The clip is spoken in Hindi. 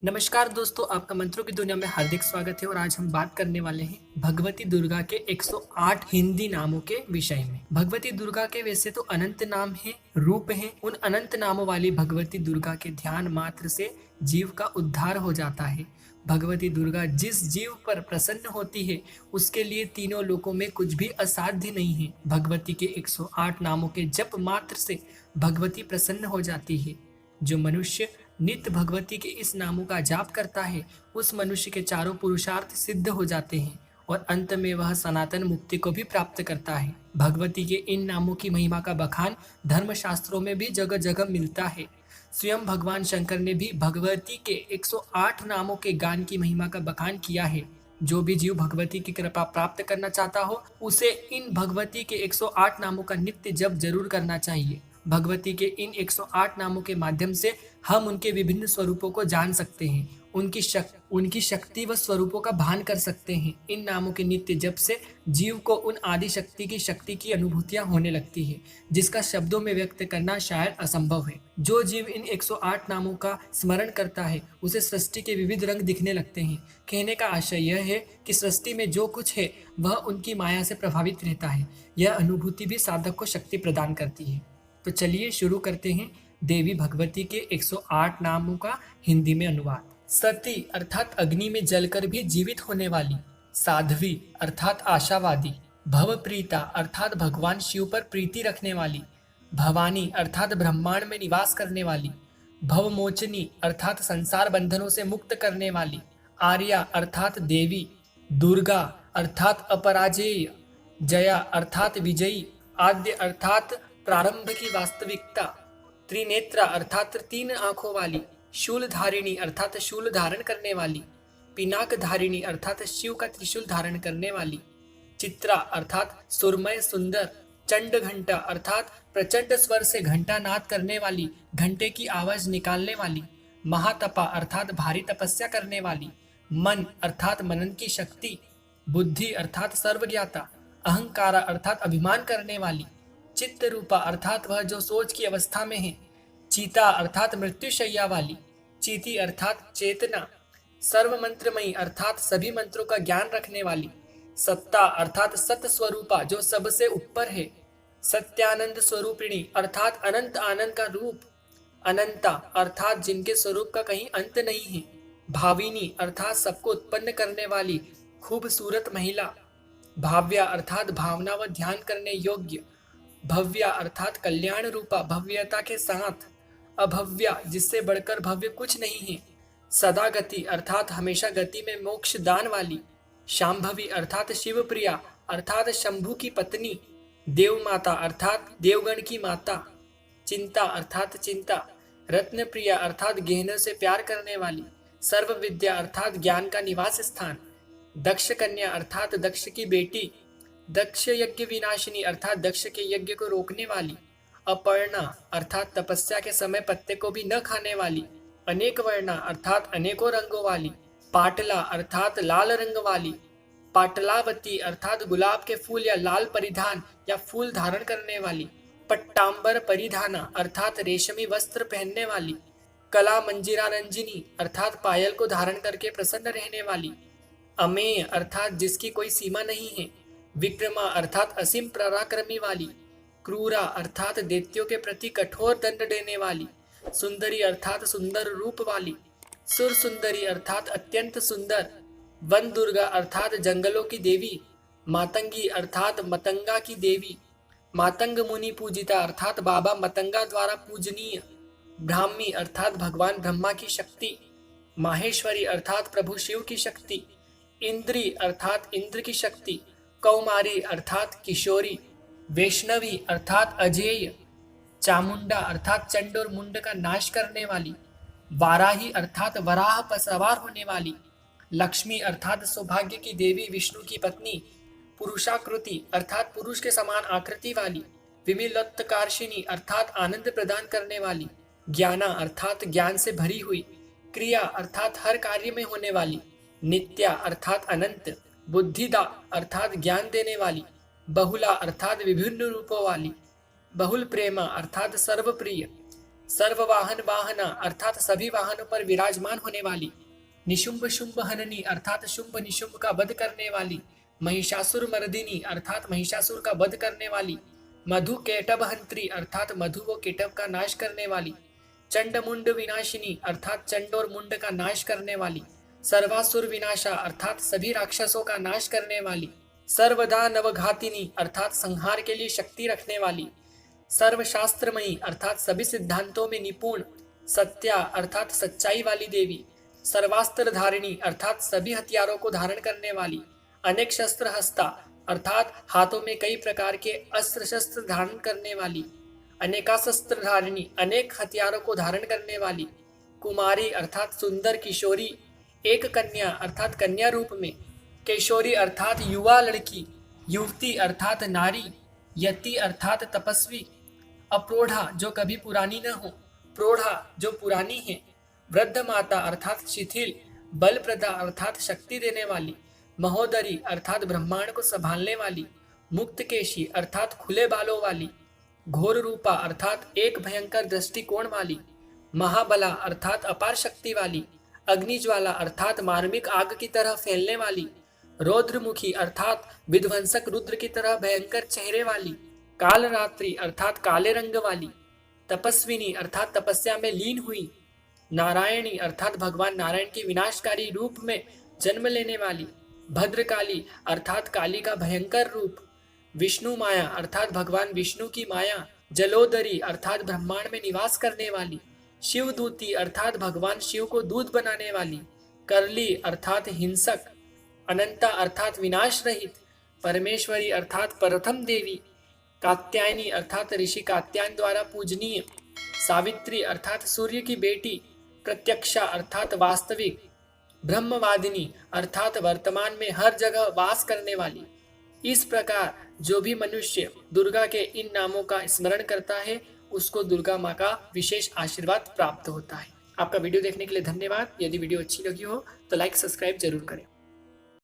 नमस्कार दोस्तों, आपका मंत्रों की दुनिया में हार्दिक स्वागत है और आज हम बात करने वाले हैं भगवती दुर्गा के 108 हिंदी नामों के विषय में। भगवती दुर्गा के वैसे तो अनंत नाम हैं, रूप हैं। उन अनंत नामों वाली भगवती दुर्गा के ध्यान मात्र से जीव का उद्धार हो जाता है। भगवती दुर्गा जिस जीव पर प्रसन्न होती है उसके लिए तीनों लोकों में कुछ भी असाध्य नहीं है। भगवती के 108 नामों के जप मात्र से भगवती प्रसन्न हो जाती है। जो मनुष्य नित्य भगवती के इस नामों का जाप करता है उस मनुष्य के चारों पुरुषार्थ सिद्ध हो जाते हैं और अंत में वह सनातन मुक्ति को भी प्राप्त करता है। भगवती के इन नामों की महिमा का बखान धर्म शास्त्रों में भी जगह जगह मिलता है। स्वयं भगवान शंकर ने भी भगवती के 108 नामों के गान की महिमा का बखान किया है। जो भी जीव भगवती की कृपा प्राप्त करना चाहता हो उसे इन भगवती के 108 नामों का नित्य जप जरूर करना चाहिए। भगवती के इन 108 नामों के माध्यम से हम उनके विभिन्न स्वरूपों को जान सकते हैं, उनकी शक्ति व स्वरूपों का भान कर सकते हैं। इन नामों के नित्य जप से जीव को उन आदि शक्ति की अनुभूतियां होने लगती है, जिसका शब्दों में व्यक्त करना शायद असंभव है। जो जीव इन 108 नामों का स्मरण करता है उसे सृष्टि के विविध रंग दिखने लगते हैं। कहने का आशय यह है कि सृष्टि में जो कुछ है वह उनकी माया से प्रभावित रहता है। यह अनुभूति भी साधक को शक्ति प्रदान करती है। तो चलिए शुरू करते हैं देवी भगवती के 108 नामों का हिंदी में अनुवाद। सती अर्थात अग्नि में जलकर भी जीवित होने वाली, साध्वी अर्थात आशावादी, भवप्रीता अर्थात भगवान शिव पर प्रीति रखने वाली, भवानी अर्थात ब्रह्मांड में निवास करने वाली, भवमोचनी अर्थात संसार बंधनों से मुक्त करने वाली, आर्या अर्थात देवी, दुर्गा अर्थात अपराजेय, जया अर्थात विजयी, आद्य अर्थात प्रारंभ की वास्तविकता, त्रिनेत्रा अर्थात तीन आंखों वाली, शूल धारिणी अर्थात शूल धारण करने वाली, पिनाक धारिणी अर्थात शिव का त्रिशूल धारण करने वाली, चित्रा अर्थात सुरमय सुंदर, चंड घंटा अर्थात प्रचंड स्वर से घंटा नाद करने वाली, घंटे की आवाज निकालने वाली, महातपा अर्थात भारी तपस्या करने वाली, मन अर्थात मनन की शक्ति, बुद्धि अर्थात सर्वज्ञाता, अहंकारा अर्थात अभिमान करने वाली, चित्त रूपा अर्थात वह जो सोच की अवस्था में है, चीता अर्थात मृत्युशैया वाली, चीति अर्थात चेतना, सर्व मंत्रमयी अर्थात सभी मंत्रों का ज्ञान रखने वाली, सत्ता अर्थात सत स्वरूपा जो सबसे ऊपर है, सत्यानंद स्वरूपिणी अर्थात अनंत आनंद का रूप, अनंता अर्थात जिनके स्वरूप का कहीं अंत नहीं है, भाविनी अर्थात सबको उत्पन्न करने वाली खूबसूरत महिला, भाव्या अर्थात भावना व ध्यान करने योग्य, भव्या अर्थात कल्याण रूपा भव्यता के साथ, अभव्या जिससे बढ़कर भव्य कुछ नहीं है, सदा गति अर्थात हमेशा गति में मोक्ष दान वाली, शांभवी अर्थात शिवप्रिया अर्थात शंभु की पत्नी, देव माता अर्थात देवगण की माता, चिंता अर्थात चिंता, रत्न प्रिया अर्थात गहनों से प्यार करने वाली, सर्व विद्या अर्थात ज्ञान का निवास स्थान, दक्ष कन्या अर्थात दक्ष की बेटी, दक्ष यज्ञ विनाशिनी अर्थात दक्ष के यज्ञ को रोकने वाली, अपर्णा अर्थात तपस्या के समय पत्ते को भी न खाने वाली, अनेक वर्णा अर्थात अनेकों रंगों वाली, पाटला अर्थात लाल रंग वाली, पाटलावती अर्थात गुलाब के फूल या लाल परिधान या फूल धारण करने वाली, पट्टांबर परिधाना अर्थात रेशमी वस्त्र पहनने वाली, कला मंजिरा रंजिनी अर्थात पायल को धारण करके प्रसन्न रहने वाली, अमेय अर्थात जिसकी कोई सीमा नहीं है, विक्रमा अर्थात असीम पराक्रमी वाली, क्रूरा अर्थात दैत्यों के प्रति कठोर दंड देने वाली, सुंदरी अर्थात सुंदर रूप वाली, सुर सुंदरी अर्थात अत्यंत सुंदर, वन दुर्गा अर्थात जंगलों की देवी, मातंगी अर्थात मतंगा की देवी, मातंग मुनि पूजिता अर्थात बाबा मतंगा द्वारा पूजनीय, ब्राह्मी अर्थात भगवान ब्रह्मा की शक्ति, माहेश्वरी अर्थात प्रभु शिव की शक्ति, इंद्री अर्थात इंद्र की शक्ति, कौमारी अर्थात किशोरी, वैष्णवी अर्थात अजेय, चामुंडा अर्थात चंड और मुंड का नाश करने वाली, वाराही अर्थात वराह पर सवार होने वाली, लक्ष्मी अर्थात सौभाग्य की देवी विष्णु की पत्नी, पुरुषाकृति अर्थात पुरुष के समान आकृति वाली, विमिलोत्तकार्षिणी अर्थात आनंद प्रदान करने वाली, ज्ञाना अर्थात ज्ञान से भरी हुई, क्रिया अर्थात हर कार्य में होने वाली, नित्या अर्थात अनंत, बुद्धिदा अर्थात ज्ञान देने वाली, बहुला अर्थात विभिन्न रूपों वाली, बहुल प्रेमा अर्थात सर्वप्रिय, सर्ववाहन वाहना अर्थात सभी वाहनों पर विराजमान होने वाली। निशुंभ शुंभ हननी अर्थात शुंभ निशुंभ का वध करने वाली। महिषासुर मर्दिनी अर्थात महिषासुर का वध करने वाली। मधु केटभ हंत्री अर्थात मधु व केटभ का नाश करने वाली। चंड मुंड विनाशिनी अर्थात चंड और मुंड का नाश करने वाली। सर्वासुर विनाशा अर्थात सभी राक्षसों का नाश करने वाली। सर्वदा नवघातिनी अर्थात संहार के लिए शक्ति रखने वाली। सर्वशास्त्रमयी अर्थात सभी सिद्धांतों में निपुण। सत्या अर्थात सच्चाई वाली देवी। सर्वास्त्र धारिणी अर्थात सभी हथियारों को धारण करने वाली। अनेक शस्त्र हस्ता अर्थात हाथों में कई प्रकार के अस्त्र शस्त्र धारण करने वाली। अनेकास्त्र धारिणी अनेक हथियारों को धारण करने वाली। कुमारी अर्थात सुंदर किशोरी। एक कन्या अर्थात कन्या रूप में। किशोरी अर्थात युवा लड़की। युवती अर्थात नारी। यति अर्थात तपस्वी। अप्रोढ़ा जो कभी पुरानी न हो। प्रोढ़ा जो पुरानी है। वृद्ध माता अर्थात शिथिल। बलप्रदा अर्थात शक्ति देने वाली। महोदरी अर्थात ब्रह्मांड को संभालने वाली। मुक्तकेशी अर्थात खुले बालों वाली। घोर रूपा अर्थात एक भयंकर दृष्टिकोण वाली। महाबला अर्थात अपार शक्ति वाली। अग्निज्वाला अर्थात मार्मिक आग की तरह फैलने वाली। रौद्रमुखी अर्थात विध्वंसक रुद्र की तरह भयंकर चेहरे वाली। कालरात्रि अर्थात काले रंग वाली। तपस्विनी अर्थात तपस्या में लीन हुई। नारायणी अर्थात भगवान नारायण के विनाशकारी रूप में जन्म लेने वाली। भद्रकाली अर्थात काली का भयंकर रूप। विष्णु माया अर्थात भगवान विष्णु की माया। जलोदरी अर्थात ब्रह्मांड में निवास करने वाली। शिवदूती अर्थात भगवान शिव को दूध बनाने वाली। करली अर्थात हिंसक। अनंता अर्थात विनाश रहित। परमेश्वरी अर्थात प्रथम देवी। कात्यायनी अर्थात ऋषि कात्यायन द्वारा पूजनीय। सावित्री अर्थात सूर्य की बेटी। प्रत्यक्षा अर्थात वास्तविक। ब्रह्मवादिनी अर्थात वर्तमान में हर जगह वास करने वाली। इस प्रकार जो भी मनुष्य दुर्गा के इन नामों का स्मरण करता है उसको दुर्गा माँ का विशेष आशीर्वाद प्राप्त होता है। आपका वीडियो देखने के लिए धन्यवाद। यदि वीडियो अच्छी लगी हो तो लाइक सब्सक्राइब जरूर करें।